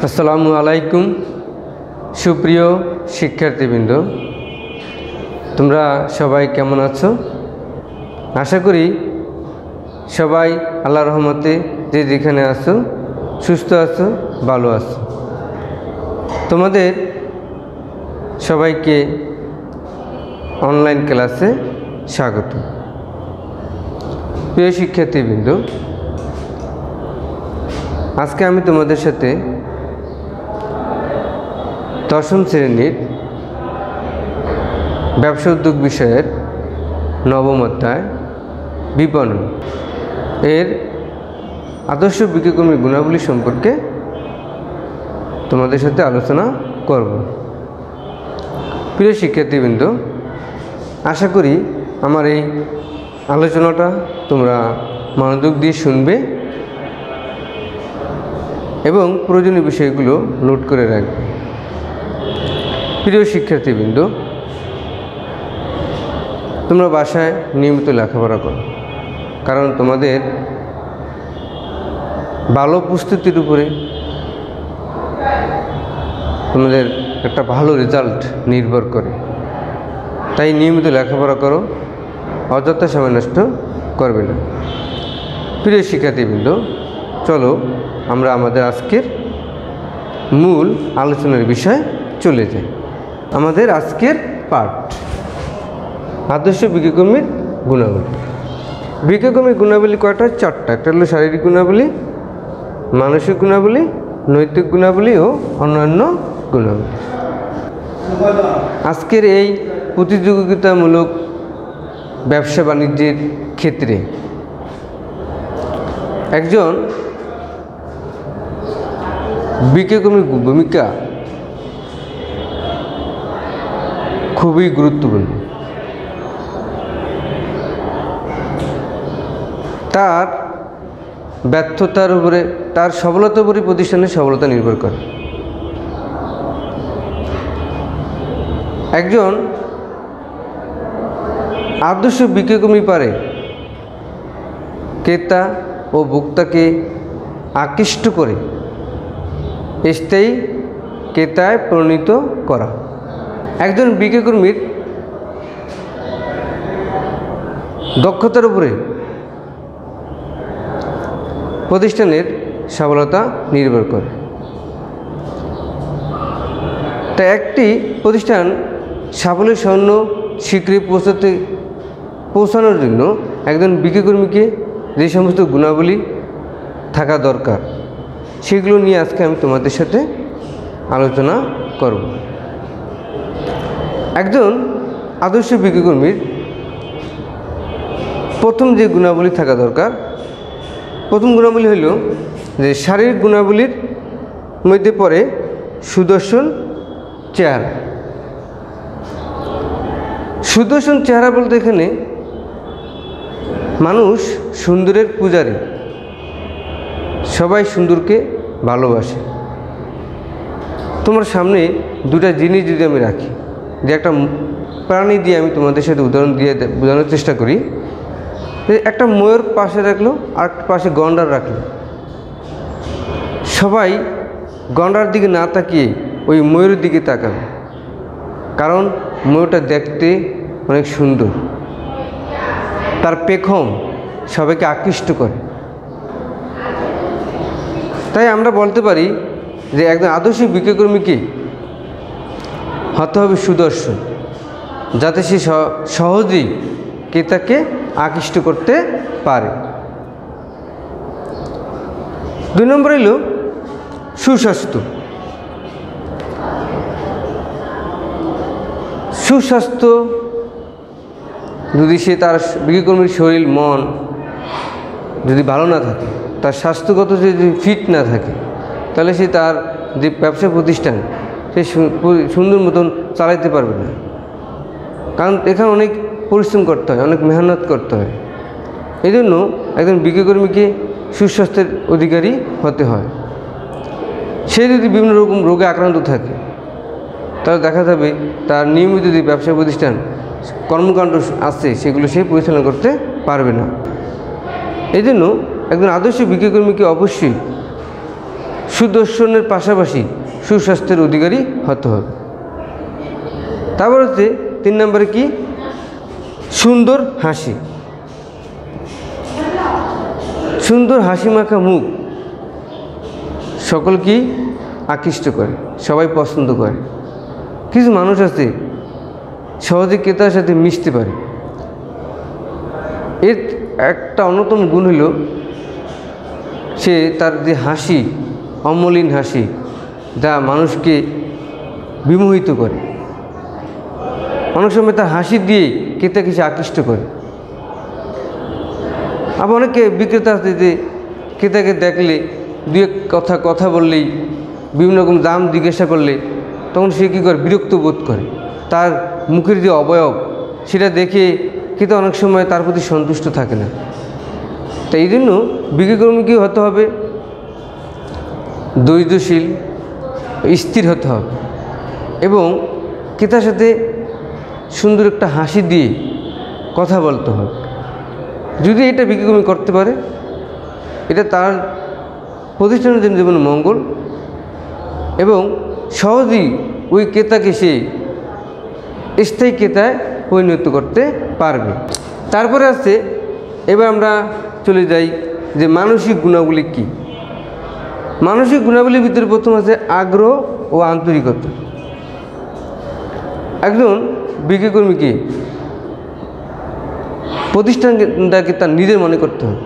আসসালামু আলাইকুম সুপ্রিয় শিক্ষার্থীবৃন্দ, তোমরা সবাই কেমন আছো? আশা করি সবাই আল্লাহর রহমতে যে যেখানে আছো সুস্থ আছো, ভালো আছো। তোমাদের সবাইকে অনলাইন ক্লাসে স্বাগত। প্রিয় শিক্ষার্থীবৃন্দ, আজকে আমি তোমাদের সাথে দশম শ্রেণীর ব্যবসা উদ্যোগ বিষয়ের নবম অধ্যায় বিপণন এর আদর্শ বিক্রয়কর্মীর গুণাবলী সম্পর্কে তোমাদের সাথে আলোচনা করব। প্রিয় শিক্ষার্থীবৃন্দ, আশা করি আমার এই আলোচনাটা তোমরা মনোযোগ দিয়ে শুনবে এবং প্রয়োজনীয় বিষয়গুলো নোট করে রাখবে। প্রিয় শিক্ষার্থীবৃন্দ, তোমরা বাসায় নিয়মিত লেখাপড়া করো, কারণ তোমাদের ভালো প্রস্তুতির উপরে তোমাদের একটা ভালো রেজাল্ট নির্ভর করে। তাই নিয়মিত লেখাপড়া করো, অযথা সময় নষ্ট করবে না। প্রিয় শিক্ষার্থীবৃন্দ, চলো আমরা আমাদের আজকের মূল আলোচনার বিষয়ে চলে যাই। আমাদের আজকের পাঠ আদর্শ বিক্রয়কর্মীর গুণাবলী। বিক্রয়কর্মীর গুণাবলী কয়টা? চারটা। একটা হলো শারীরিক গুণাবলী, মানসিক গুণাবলী, নৈতিক গুণাবলী ও অন্যান্য গুণাবলী। আজকের এই প্রতিযোগিতামূলক ব্যবসা বাণিজ্যের ক্ষেত্রে একজন বিক্রয়কর্মীর ভূমিকা খুবই গুরুত্বপূর্ণ। তার ব্যর্থতার উপরে, তার সফলতার উপরে প্রতিষ্ঠানের সফলতা নির্ভর করে। একজন আদর্শ বিক্রয়কর্মী পারে ক্রেতা ও ভোক্তাকে আকৃষ্ট করে স্থায়ী ক্রেতায় পরিণত করা। একজন বিক্রয়কর্মীর দক্ষতার উপরে প্রতিষ্ঠানের সফলতা নির্ভর করে। তাই একটি প্রতিষ্ঠান সাফল্যের স্বর্ণ শিখরে পৌঁছানোর জন্য একজন বিক্রয়কর্মীকে যে সমস্ত গুণাবলী থাকা দরকার সেগুলো নিয়ে আজকে আমি তোমাদের সাথে আলোচনা করব। একজন আদর্শ বিক্রয়কর্মীর প্রথম যে গুণাবলী থাকা দরকার, প্রথম গুণাবলী হল যে শারীরিক গুণাবলীর মধ্যে পড়ে সুদর্শন চেহারা। সুদর্শন চেহারা বলতে এখানে মানুষ সুন্দরের পূজারী, সবাই সুন্দরকে ভালোবাসে। তোমার সামনে দুটা জিনিস যদি আমি রাখি, যে একটা প্রাণী দিয়ে আমি তোমাদের সাথে উদাহরণ দিয়ে বোঝানোর চেষ্টা করি। একটা ময়ূর পাশে রাখলো আর একটা পাশে গন্ডার রাখলো, সবাই গন্ডার দিকে না তাকিয়ে ওই ময়ূরের দিকে তাকাবে, কারণ ময়ূরটা দেখতে অনেক সুন্দর, তার পেখম সবাইকে আকৃষ্ট করে। তাই আমরা বলতে পারি যে একজন আদর্শ বিক্রয়কর্মীকে হতে হবে সুদর্শন, যাতে সে সহজেই ক্রেতাকে আকৃষ্ট করতে পারে। 2 নম্বর হল সুস্বাস্থ্য। সুস্বাস্থ্য যদি সে তার বিক্রয়কর্মীর শরীর মন যদি ভালো না থাকে, তার স্বাস্থ্যগত যদি ফিট না থাকে, তাহলে সে তার যে ব্যবসা প্রতিষ্ঠান সে সুন্দর মতন চালাইতে পারবে না। কারণ এখানে অনেক পরিশ্রম করতে হয়, অনেক মেহনত করতে হয়। এই জন্য একজন বিক্রয়কর্মীকে সুস্বাস্থ্যের অধিকারী হতে হয়। সে যদি বিভিন্ন রকম রোগে আক্রান্ত থাকে, তাহলে দেখা যাবে তার নিয়মিত যে ব্যবসা প্রতিষ্ঠান কর্মকাণ্ড আছে সেগুলো সে পরিচালনা করতে পারবে না। এই জন্য একজন আদর্শ বিক্রয়কর্মীকে অবশ্যই সুদর্শনের পাশাপাশি সুস্বাস্থ্যের অধিকারী হতে হবে। তারপর হচ্ছে 3 নম্বরে কি, সুন্দর হাসি। সুন্দর হাসি মাখা মুখ সকলকেই আকৃষ্ট করে, সবাই পছন্দ করে। কিছু মানুষ আছে সহজে ক্রেতার সাথে মিশতে পারে। এর একটা অন্যতম গুণ হলো সে তার যে হাসি, অমলিন হাসি, যা মানুষকে বিমোহিত করে। অনেক সময় তার হাসি দিয়ে ক্রেতাকে সে আকৃষ্ট করে। আবার অনেকে বিক্রেতা আছে যে ক্রেতাকে দেখলে দু এক কথা বললেই, বিভিন্ন রকম দাম জিজ্ঞাসা করলে তখন সে কী করে, বিরক্ত বোধ করে। তার মুখের যে অবয়ব সেটা দেখে ক্রেতা অনেক সময় তার প্রতি সন্তুষ্ট থাকে না। তাই এই জন্য বিক্রিকর্মীকে হতে হবে ধৈর্যশীল, স্থির হতে হবে এবং ক্রেতার সাথে সুন্দর একটা হাসি দিয়ে কথা বলতে হবে। যদি এটা বিক্রিকর্মী করতে পারে, এটা তার প্রতিষ্ঠানের জন্য যেমন মঙ্গল এবং সহজেই ওই ক্রেতাকে সে স্থায়ী ক্রেতায় পরিণত করতে পারবে। তারপরে আছে, এবার আমরা চলে যাই যে মানসিক গুণাবলী কী। মানসিক গুণাবলীর ভিতরে প্রথম আছে আগ্রহ ও আন্তরিকতা। একজন বিক্রিকর্মীকে প্রতিষ্ঠানটাকে তার নিজের মনে করতে হবে।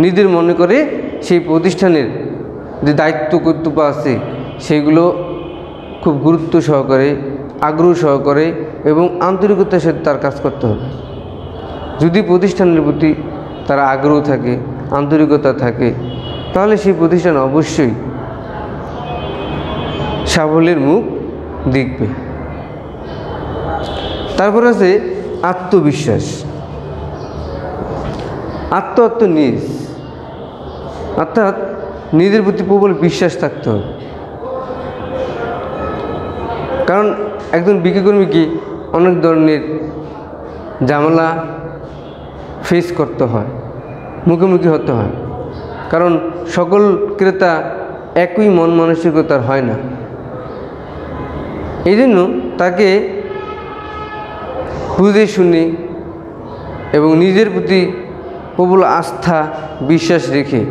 নিজের মনে করে সেই প্রতিষ্ঠানের যে দায়িত্ব কর্তব্য আছে সেগুলো খুব গুরুত্ব সহকারে, আগ্রহ সহকারে এবং আন্তরিকতার সাথে তার কাজ করতে হবে। যদি প্রতিষ্ঠানের প্রতি তার আগ্রহ থাকে, আন্তরিকতা থাকে, তাহলে সেই প্রতিষ্ঠান অবশ্যই সাফল্যের মুখ দেখবে। তারপর আছে আত্মবিশ্বাস, আত্মনিজ, অর্থাৎ নিজের প্রতি প্রবল বিশ্বাস থাকতে হবে। কারণ একজন বিক্রিকর্মীকে অনেক ধরনের ঝামেলা ফেস করতে হয়, মুখোমুখি হতে হয়। কারণ সকল ক্রেতা একই মন মানসিকতার হয় না। এই জন্য তাকে বুঝে শুনে এবং নিজের প্রতি প্রবল আস্থা বিশ্বাস রেখে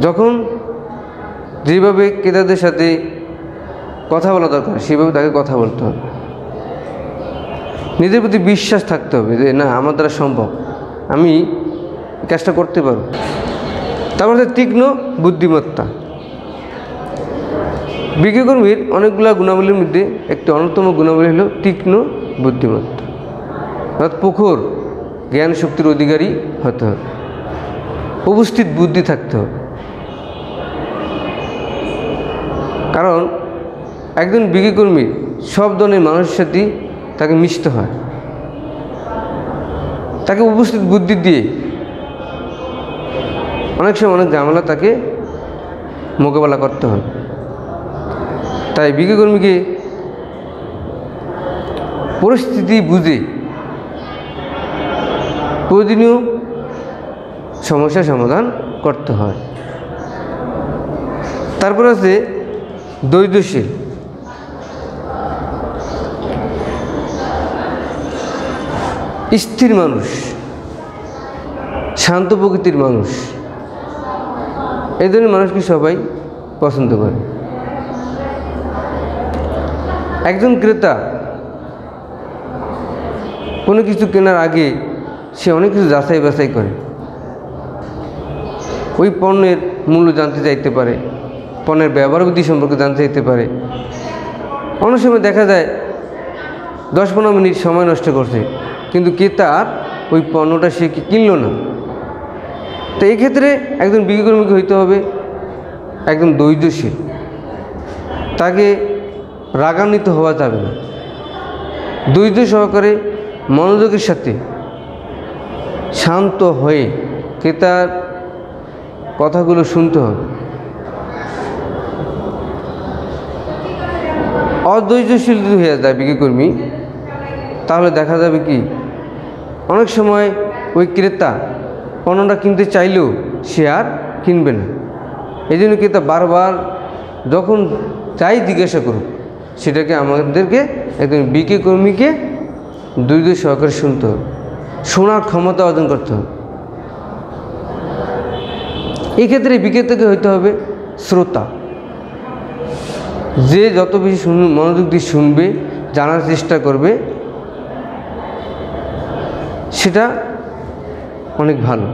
যখন যেভাবে ক্রেতাদের সাথে কথা বলা দরকার সেভাবে তাকে কথা বলতে হবে। নিজের প্রতি বিশ্বাস থাকতে হবে যে না, আমার দ্বারা সম্ভব, আমি কাজটা করতে পারব। তারপর তীক্ষ্ণ বুদ্ধিমত্তা। বিক্রিকর্মীর অনেকগুলো গুণাবলীর মধ্যে একটি অন্যতম গুণাবলী হলো তীক্ষ্ণ বুদ্ধিমত্তা, অর্থাৎ প্রখর জ্ঞান শক্তির অধিকারী হতে হবে, উপস্থিত বুদ্ধি থাকতে হবে। কারণ একজন বিক্রিকর্মীর সব ধরনের মানুষের সাথে তাকে মিশতে হয়, তাকে উপস্থিত বুদ্ধি দিয়ে অনেক সময় অনেক ঝামেলা তাকে মোকাবেলা করতে হয়। তাই বিক্রিকর্মীকে পরিস্থিতি বুঝে প্রয়োজনীয় সমস্যার সমাধান করতে হয়। তারপর আছে ধৈর্যশীল। স্থির মানুষ, শান্ত প্রকৃতির মানুষ, এই ধরনের মানুষকে সবাই পছন্দ করে। একজন ক্রেতা কোনো কিছু কেনার আগে সে অনেক কিছু যাচাই বাছাই করে। ওই পণ্যের মূল্য জানতে চাইতে পারে, পণ্যের ব্যবহারবিধি সম্পর্কে জানতে চাইতে পারে। অনেক সময় দেখা যায় 10-15 মিনিট সময় নষ্ট করছে, কিন্তু ক্রেতা আর ওই পণ্যটা সে কিনল না। তো এই ক্ষেত্রে একজন বিক্রিকর্মীকে হইতে হবে একদম ধৈর্যশীল, তাকে রাগান্বিত হওয়া যাবে না। ধৈর্য সহকারে মনোযোগের সাথে শান্ত হয়ে ক্রেতার কথাগুলো শুনতে হবে। অধৈর্যশীল যদি হয়ে যায় বিক্রিকর্মী, তাহলে দেখা যাবে কি অনেক সময় ওই ক্রেতা পণ্যটা কিনতে চাইলেও সে আর কিনবে না। এই জন্য ক্রেতা বারবার যখন যাই জিজ্ঞাসা করুক সেটাকে আমাদেরকে একজন বিক্রয় কর্মীকে ধৈর্য সহকারে শুনতে হবে, শোনার ক্ষমতা অর্জন করতে হবে। এই ক্ষেত্রে বিক্রেতাকে হইতে হবে শ্রোতা, যে যত বেশি মনোযোগ দিয়ে শুনবে, জানার চেষ্টা করবে, সেটা অনেক ভালো।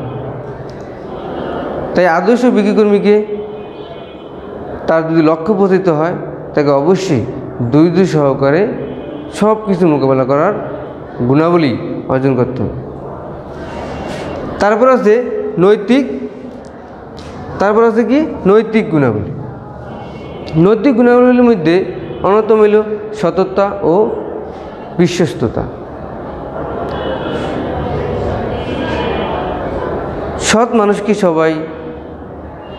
তাই আদর্শ বিক্রয়কর্মীকে তার যদি লক্ষ্য পৌঁছাতে হয় তাকে অবশ্যই ধৈর্য সহকারে সব কিছু মোকাবেলা করার গুণাবলী অর্জন করতে হবে। তারপর আছে কি নৈতিক গুণাবলী। নৈতিক গুণাবলীর মধ্যে অন্যতম হল সততা ও বিশ্বস্ততা। সৎ মানুষকে সবাই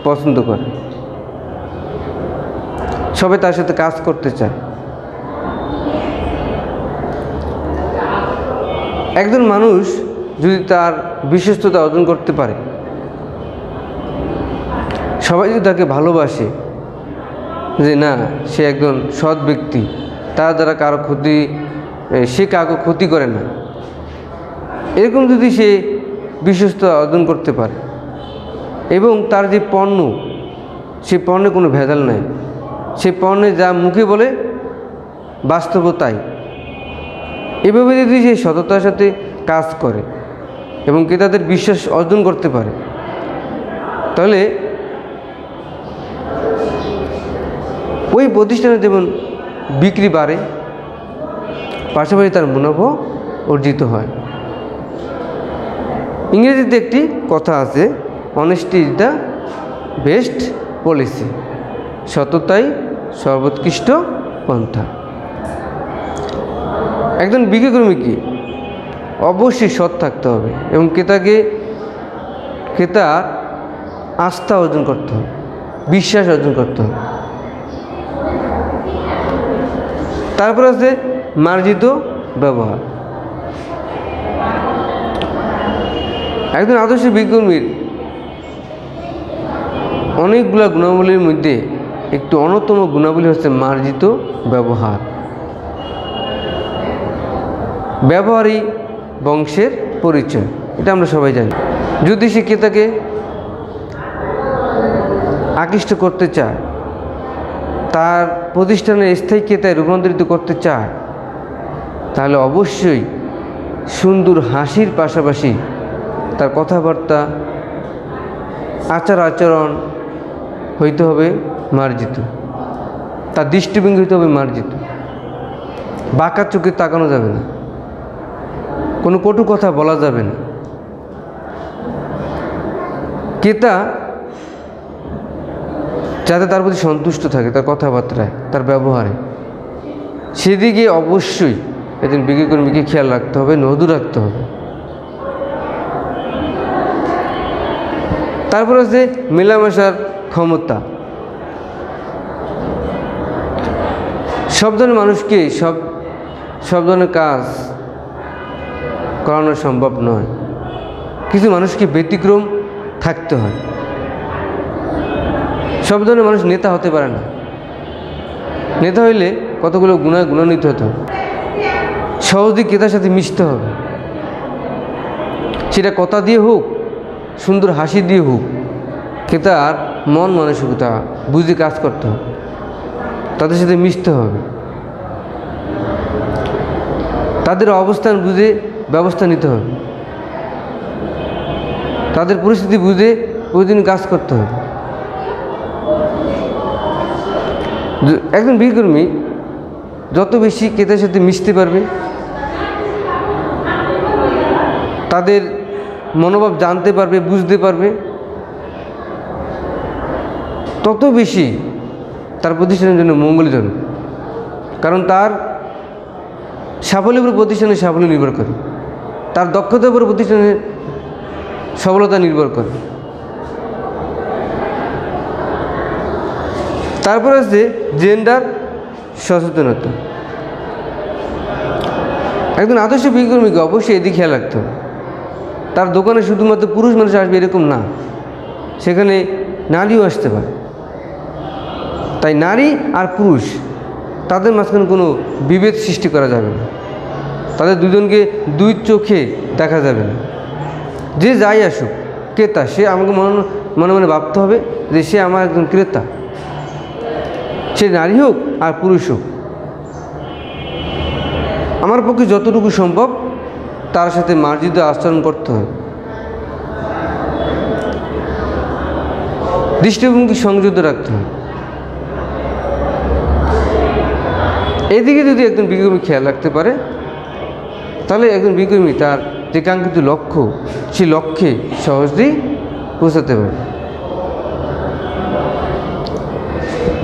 পছন্দ করে, সবাই তার সাথে কাজ করতে চায়। একজন মানুষ যদি তার বিশ্বস্ততা অর্জন করতে পারে, সবাই যদি তাকে ভালোবাসে যে না সে একজন সৎ ব্যক্তি, তার দ্বারা কারো ক্ষতি, সে কাউকে ক্ষতি করে না, এরকম যদি সে বিশ্বস্ততা অর্জন করতে পারে এবং তার যে পণ্য, সে পণ্যে কোনো ভেজাল নাই, সে পণ্যে যা মুখে বলে বাস্তবতাই, এভাবে যদি সে সততার সাথে কাজ করে এবং ক্রেতাদের বিশ্বাস অর্জন করতে পারে, তাহলে ওই প্রতিষ্ঠানে যেমন বিক্রি বাড়ে, পাশাপাশি তার মুনাফা অর্জিত হয়। ইংরেজিতে একটি কথা আছে, honesty is the best policy, সততাই সর্বোৎকৃষ্ট পন্থা। একজন বিক্রয়কর্মীকে অবশ্যই সৎ থাকতে হবে এবং ক্রেতার আস্থা অর্জন করতে হবে, বিশ্বাস অর্জন করতে হবে। তারপর আছে মার্জিত ব্যবহার। একজন আদর্শ বিক্রয়কর্মীর অনেকগুলো গুণাবলীর মধ্যে একটু অন্যতম গুণাবলী হচ্ছে মার্জিত ব্যবহার। ব্যবহারই বংশের পরিচয়, এটা আমরা সবাই জানি। যদি সে ক্রেতাকে আকৃষ্ট করতে চায়, তার প্রতিষ্ঠানের স্থায়ী ক্রেতায় রূপান্তরিত করতে চায়, তাহলে অবশ্যই সুন্দর হাসির পাশাপাশি তার কথাবার্তা, আচরণ হইতে হবে মার্জিত, তার দৃষ্টিভঙ্গি হইতে হবে মার্জিত। বাঁকা চোখে তাকানো যাবে না, কোনো কটু কথা বলা যাবে না। ক্রেতা যাতে তার প্রতি সন্তুষ্ট থাকে, তার কথাবার্তায়, তার ব্যবহারে, সেদিকে অবশ্যই একজন বিক্রয়কর্মীকে খেয়াল রাখতে হবে, নজর রাখতে হবে। তারপর আছে মেলামেশার ক্ষমতা। সব ধরনের মানুষকে সব ধরনের কাজ করানো সম্ভব নয়, কিছু মানুষকে ব্যতিক্রম থাকতে হয়। সব ধরনের মানুষ নেতা হতে পারে না, নেতা হইলে কতগুলো গুণান্বিত হতে হবে। সহজে ক্রেতার সাথে মিশতে হবে, সেটা কথা দিয়ে হোক, সুন্দর হাসি দিয়ে হোক, ক্রেতার মন মানসিকতা বুঝে কাজ করতে হবে, তাদের সাথে মিশতে হবে, তাদের অবস্থান বুঝে ব্যবস্থা নিতে হবে, তাদের পরিস্থিতি বুঝে প্রতিদিন কাজ করতে হবে। একজন বিক্রয়কর্মী যত বেশি ক্রেতার সাথে মিশতে পারবে, তাদের মনোভাব জানতে পারবে, বুঝতে পারবে, তত বেশি তার প্রতিষ্ঠানের জন্য মঙ্গলজনক। কারণ তার সাফল্যের উপর প্রতিষ্ঠানের সাফল্য নির্ভর করে, তার দক্ষতার উপর প্রতিষ্ঠানের সফলতা নির্ভর করে। তারপর আছে জেন্ডার সচেতনতা। একজন আদর্শ বিক্রয়কর্মীকে অবশ্যই এদিকে খেয়াল রাখতে হবে, তার দোকানে শুধুমাত্র পুরুষ মানুষ আসবে এরকম না, সেখানে নারীও আসতে পারে। তাই নারী আর পুরুষ তাদের মাঝখানে কোনো বিভেদ সৃষ্টি করা যাবে না, তাদের দুজনকে দুই চোখে দেখা যাবে না। যে যাই আসুক, ক্রেতা, সে আমাকে মনে মনে ভাবতে হবে যে সে আমার একজন ক্রেতা, সে নারী হোক আর পুরুষ হোক। আমার পক্ষে যতটুকু সম্ভব তার সাথে মার্জিত আচরণ করতে হবে, দৃষ্টিভঙ্গি সংযত রাখতে হবে। এদিকে যদি একজন বিক্রমী খেয়াল রাখতে পারে, তাহলে একজন বিক্রমী তার যে কাঙ্ক্ষিত লক্ষ্য, সেই লক্ষ্যে সহজেই পৌঁছাতে পারে।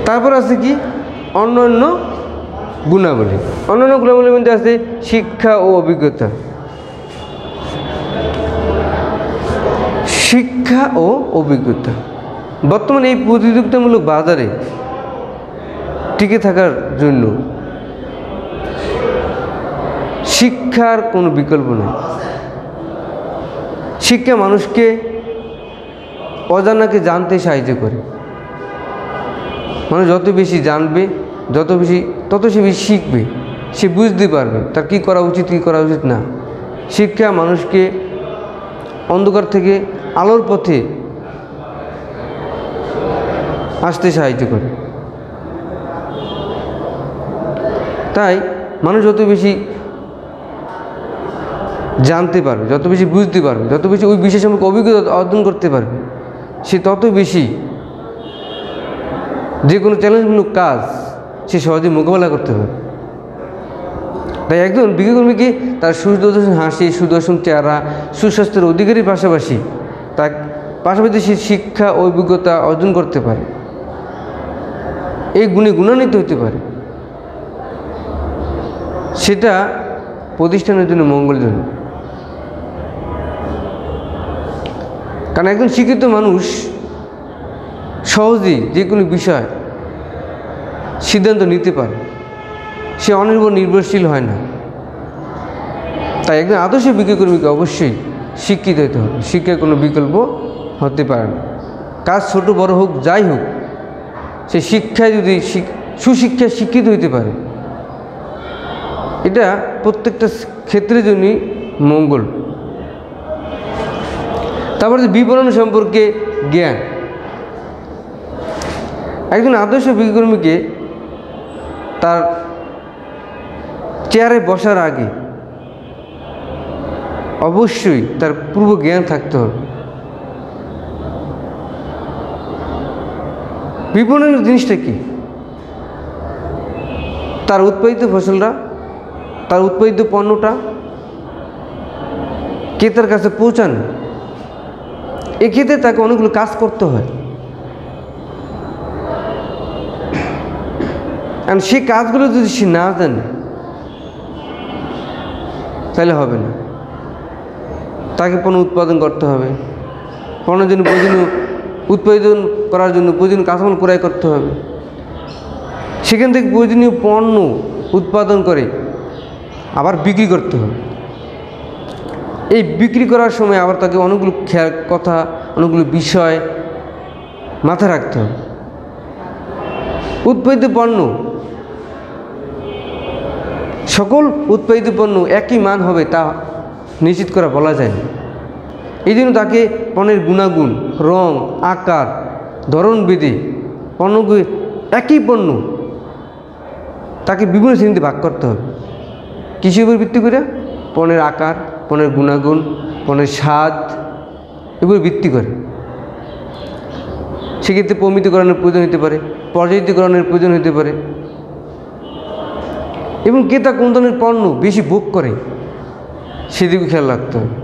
তারপর আছে কি অন্যান্য গুণাবলী। অন্যান্য গুণাবলীর মধ্যে আছে শিক্ষা ও অভিজ্ঞতা। শিক্ষা ও অভিজ্ঞতা বর্তমানে এই প্রতিযোগিতামূলক বাজারে টিকে থাকার জন্য শিক্ষার কোনো বিকল্প নেই। শিক্ষা মানুষকে অজানাকে জানতে সাহায্য করে। মানুষ যত বেশি জানবে, তত সে বেশি শিখবে, সে বুঝতে পারবে তার কী করা উচিত, কী করা উচিত না। শিক্ষা মানুষকে অন্ধকার থেকে আলোর পথে আসতে সাহায্য করে। তাই মানুষ যত বেশি জানতে পারবে, যত বেশি বুঝতে পারবে, যত বেশি ওই বিষয় সম্পর্কে অভিজ্ঞতা অর্জন করতে পারবে, সে তত বেশি যে কোনো চ্যালেঞ্জমূলক কাজ সে সহজে মোকাবেলা করতে পারবে। তাই একজন বিজ্ঞকর্মীকে তার সুদর্শন হাসি, সুদর্শন চেহারা, সুস্বাস্থ্যের অধিকারীর পাশাপাশি সে শিক্ষা ও অভিজ্ঞতা অর্জন করতে পারে, এই গুণে গুণান্বিত হতে পারে। সেটা প্রতিষ্ঠানের জন্য মঙ্গলজনক। কারণ একজন শিক্ষিত মানুষ সহজেই যে কোনো বিষয় সিদ্ধান্ত নিতে পারে, সে নির্ভরশীল হয় না। তাই একজন আদর্শ বিজ্ঞকর্মীকে অবশ্যই শিক্ষিত হতে হবে, শিক্ষার কোনো বিকল্প হতে পারে না। কাজ ছোট বড় হোক, যাই হোক, সে শিক্ষায় যদি সুশিক্ষায় শিক্ষিত হইতে পারে, এটা প্রত্যেকটা ক্ষেত্রের জন্যই মঙ্গল। তারপরে বিপণন সম্পর্কে জ্ঞান। একজন আদর্শ বিজ্ঞকর্মীকে তার চেয়ারে বসার আগে অবশ্যই তার পূর্ব জ্ঞান থাকতে হবে। বিপণনের জিনিসটা কি? তার উৎপাদিত ফসলটা, তার উৎপাদিত পণ্যটা ক্রেতার কাছে পৌঁছানো, এক্ষেত্রে তাকে অনেকগুলো কাজ করতে হয়। কারণ সেই কাজগুলো যদি সে না জানে তাহলে হবে না। তাকে পণ্য উৎপাদন করতে হবে, পণ্যের জন্য প্রয়োজনীয় উৎপাদন করার জন্য প্রয়োজনীয় কাঁচামাল ক্রয় করতে হবে, সেখান থেকে প্রয়োজনীয় পণ্য উৎপাদন করে আবার বিক্রি করতে হবে। এই বিক্রি করার সময় আবার তাকে অনেকগুলো কথা, অনেকগুলো বিষয় মাথায় রাখতে হবে। উৎপাদিত পণ্য, সকল উৎপাদিত পণ্য একই মান হবে তা নিশ্চিত করা বলা যায় না। এই জন্য তাকে পণ্যের গুণাগুণ, রং, আকার, ধরনবিধি, পণ্যগুলি একই পণ্য তাকে বিভিন্ন শ্রেণীতে ভাগ করতে হবে। কৃষির উপর ভিত্তি করে পণ্যের আকার, পণ্যের গুণাগুণ, পণ্যের স্বাদ, এগুলো ভিত্তি করে। সেক্ষেত্রে প্রমিতকরণের প্রয়োজন হতে পারে, পর্যায়িতকরণের প্রয়োজন হতে পারে, এবং ক্রেতা কোন ধরনের পণ্য বেশি ভোগ করে সেদিকে খেয়াল রাখতে হবে।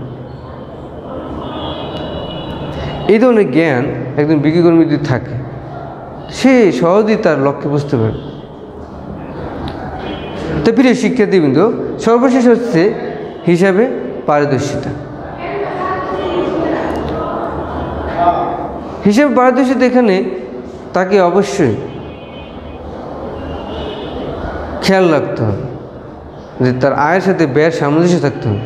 এই ধরনের জ্ঞান একজন বিজ্ঞকর্মী যদি থাকে, সে সহজেই তার লক্ষ্যে বুঝতে পারে। তো প্রিয় শিক্ষার্থীবৃন্দ, সর্বশেষ হচ্ছে হিসাবে পারদর্শিতা। হিসাবে পারদর্শিতা এখানে তাকে অবশ্যই খেয়াল রাখতে হবে যে তার আয়ের সাথে ব্যয়ের সামঞ্জস্য থাকতে হবে।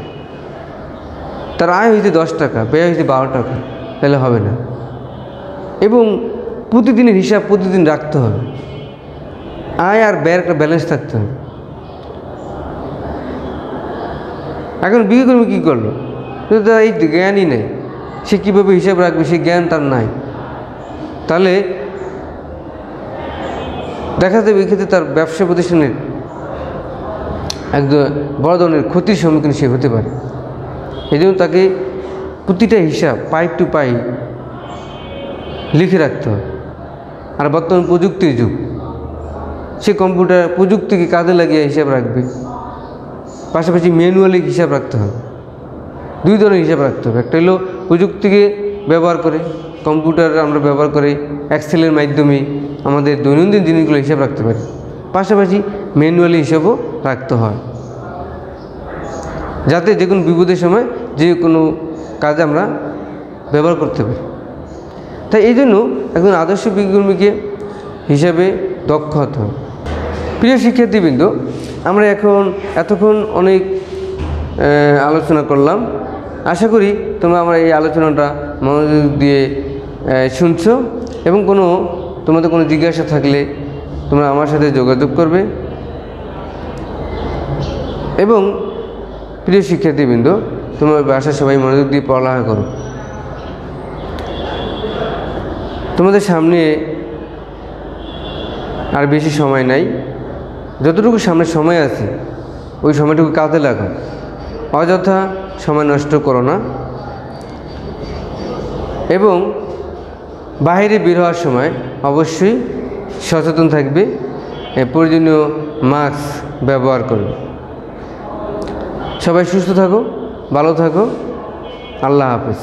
তার আয় হয়েছে 10 টাকা, ব্যয় হয়েছে 12 টাকা, তাহলে হবে না। এবং প্রতিদিনের হিসাব প্রতিদিন রাখতে হবে, আয় আর ব্যয়ের একটা ব্যালেন্স থাকতে হবে। এখন গৃহকর্মী কী করলো, তার এই জ্ঞানই নেই, সে কীভাবে হিসাব রাখবে সে জ্ঞান তার নাই, তাহলে দেখা যাবে এক্ষেত্রে তার ব্যবসা প্রতিষ্ঠানের একদম বড় ধরনের ক্ষতির সম্মুখীন সে হতে পারে। এই জন্য তাকে প্রতিটা হিসাব পাই টু পাই লিখে রাখতে হবে। আর বর্তমান প্রযুক্তির যুগ, সে কম্পিউটার প্রযুক্তিকে কাজে লাগিয়ে হিসাব রাখবে, পাশাপাশি ম্যানুয়ালি হিসাব রাখতে হবে। 2 ধরনের হিসাব রাখতে হবে, একটা হলো প্রযুক্তিকে ব্যবহার করে, কম্পিউটার আমরা ব্যবহার করে এক্সেলের মাধ্যমে আমাদের দৈনন্দিন জিনিসগুলো হিসাব রাখতে পারি, পাশাপাশি ম্যানুয়ালি হিসাবও রাখতে হয়, যাতে যে কোনো বিপদের সময় যে কোনো কাজে আমরা ব্যবহার করতে পারি। তাই এই জন্য একজন আদর্শ গৃহকর্মীকে হিসাবে দক্ষ হতে হবে। প্রিয় শিক্ষার্থীবৃন্দ, আমরা এতক্ষণ অনেক আলোচনা করলাম। আশা করি তোমরা আমার এই আলোচনাটা মনোযোগ দিয়ে শুনছো এবং তোমাদের কোনো জিজ্ঞাসা থাকলে তোমরা আমার সাথে যোগাযোগ করবে। এবং প্রিয় শিক্ষার্থীবৃন্দ, তোমরা বাসায় সবাই মনোযোগ দিয়ে পড়ালেখা করো। তোমাদের সামনে আর বেশি সময় নাই, যতটুকু সামনে সময় আছে ওই সময়টুকু কাজে লাগাও, অযথা সময় নষ্ট করো না। এবং বাইরে বের হওয়ার সময় অবশ্যই সচেতন থাকবে, প্রয়োজনীয় মাস্ক ব্যবহার করবে। সবাই সুস্থ থাকো, ভালো থাকো, আল্লাহ হাফেজ।